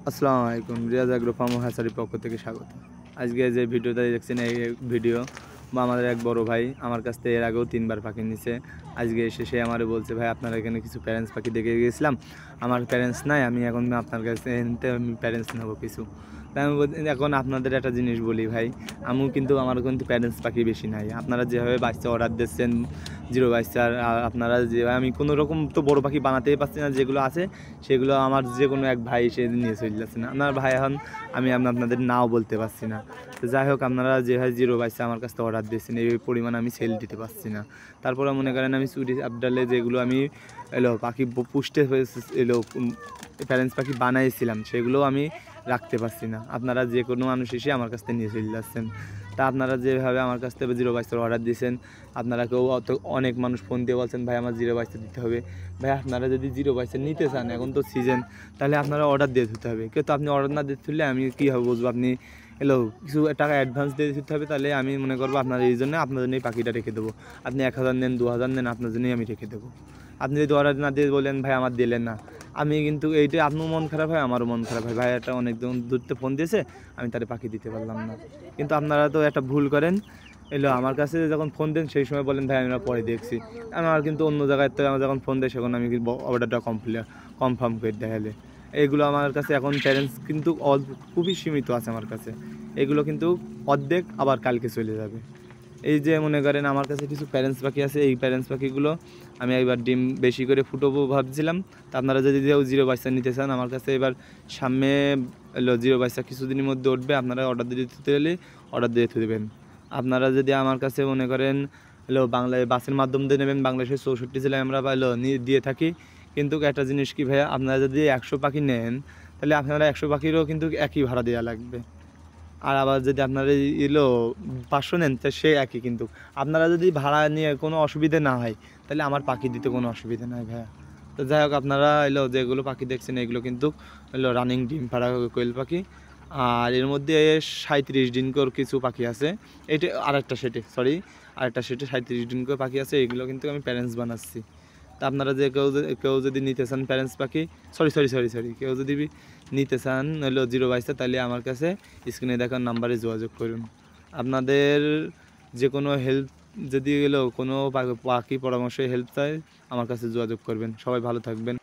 আসসালামু আলাইকুম, Riaz agro farm হ্যাচারির পক্ষ থেকে স্বাগত। আজকে যে ভিডিওটা দেখছেন এই ভিডিও বা আমাদের এক বড় ভাই আমার কাছ থেকে এর আগেও 3বার পাখি নিছে। আজকে এসে সে আমারে বলছে, ভাই আপনার এখানে কিছু প্যারেন্টস পাখি দেখে গিয়েছিলাম, আমার প্যারেন্টস নাই, আমি এখন আপনার কাছে আমি প্যারেন্টস নেবো কিছু। তাই আমি এখন আপনাদের একটা জিনিস বলি ভাই, আমিও কিন্তু আমার কিন্তু প্যারেন্টস পাখি বেশি নাই। আপনারা যেভাবে বাচ্চা অর্ডার দিচ্ছেন জিরো বাচ্চা, আর আপনারা যেভাবে, আমি কোনো রকম তো বড় পাখি বানাতেই পারছি না, যেগুলো আছে সেগুলো আমার যে কোনো এক ভাই সে নিয়ে চলে যাচ্ছে না। আপনার ভাই এখন আমি আপনাদের নাও বলতে পারছি না। তো যাই হোক, আপনারা যেভাবে জিরো বাচ্চা আমার কাছে অর্ডার দিচ্ছেন এই পরিমাণ আমি সেল দিতে পারছি না। তারপরে মনে করেন আমি চুরি আবডালে যেগুলো আমি পাখি পুষতে প্যারেন্টস পাখি বানাইছিলাম সেগুলোও আমি রাখতে পারছি না। আপনারা যে কোনো মানুষ এসে আমার কাছ থেকে নিয়ে চলে যাচ্ছেন। তা আপনারা যেভাবে আমার কাছ থেকে জিরো বাচ্চার অর্ডার দিয়েছেন, আপনারা কেউ অনেক মানুষ ফোন দিয়ে বলছেন ভাই আমার জিরো বাচ্চা দিতে হবে। ভাই আপনারা যদি জিরো বাচ্চা নিতে চান, এখন তো সিজন, তাহলে আপনারা অর্ডার দিয়ে দিতে হবে। কিন্তু আপনি অর্ডার না দিতে হলে আমি কীভাবে বুঝবো আপনি কিছু টাকা অ্যাডভান্স দিয়ে দিতে হবে। তাহলে আমি মনে করবো আপনার এই জন্য আপনার জন্যই পাখিটা রেখে দেবো। আপনি 1000 নেন, 2000 নেন, আপনার জন্যই আমি রেখে দেবো। আপনি যদি অর্ডার না দিয়ে বলেন ভাই আমার দিলেন না, আমি কিন্তু এইটা আপনার মন খারাপ হয়, আমারও মন খারাপ হয়। ভাই একটা অনেক দূরতে ফোন দিয়েছে, আমি তারে পাখি দিতে পারলাম না। কিন্তু আপনারা তো একটা ভুল করেন, আমার কাছে যখন ফোন দেন সেই সময় বলেন ভাই আমরা পরে দেখছি। আমার কিন্তু অন্য জায়গায় তো আমার যখন ফোন দেয় সেখানে আমি অর্ডারটা কনফার্ম করে দেখালে। এইগুলো আমার কাছে এখন প্যারেন্টস কিন্তু খুবই সীমিত আছে আমার কাছে। এগুলো কিন্তু অর্ধেক আবার কালকে চলে যাবে। এই যে মনে করেন আমার কাছে কিছু প্যারেন্টস পাখি আছে, এই প্যারেন্টস পাখিগুলো আমি একবার ডিম বেশি করে ফুটবো ভাবছিলাম। তা আপনারা যদি জিরো বাচ্চা নিতে চান আমার কাছে, এবার সামনে জিরো বাচ্চা কিছুদিনের মধ্যে উঠবে, আপনারা অর্ডার দিয়ে দিতে হলে অর্ডার দিয়ে দেবেন। আপনারা যদি আমার কাছে মনে করেন বাংলায় বাসের মাধ্যম দিয়ে নেবেন, বাংলাদেশের 64 জেলায় আমরা দিয়ে থাকি। কিন্তু একটা জিনিস কি ভাইয়া, আপনারা যদি 100 পাখি নেন তাহলে আপনারা 100 পাখিরও কিন্তু একই ভাড়া দেওয়া লাগবে। আর আবার যদি আপনারা 500 নেন তা সে একই। কিন্তু আপনারা যদি ভাড়া নিয়ে কোনো অসুবিধা না হয় তাহলে আমার পাখি দিতে কোনো অসুবিধা নাই ভাইয়া। তো যাই হোক, আপনারা যেগুলো পাখি দেখছেন এগুলো কিন্তু রানিং ডিম পাড়া কোয়েল পাখি। আর এর মধ্যে 37 দিন করে কিছু পাখি আছে। এটা আরেকটা সেটে 37 দিন করে পাখি আছে। এগুলো কিন্তু আমি প্যারেন্টস বানাচ্ছি। তা আপনারা যে কেউ যদি নিতে চান প্যারেন্টস পাখি, সরি কেউ যদি নিতে চান জিরো বাচ্চা, তাহলে আমার কাছে স্ক্রিনে দেখার নাম্বারে যোগাযোগ করুন। আপনাদের যে কোনো হেল্প যদি কোনো পাখি পরামর্শে হেল্প চাই আমার কাছে যোগাযোগ করবেন। সবাই ভালো থাকবেন।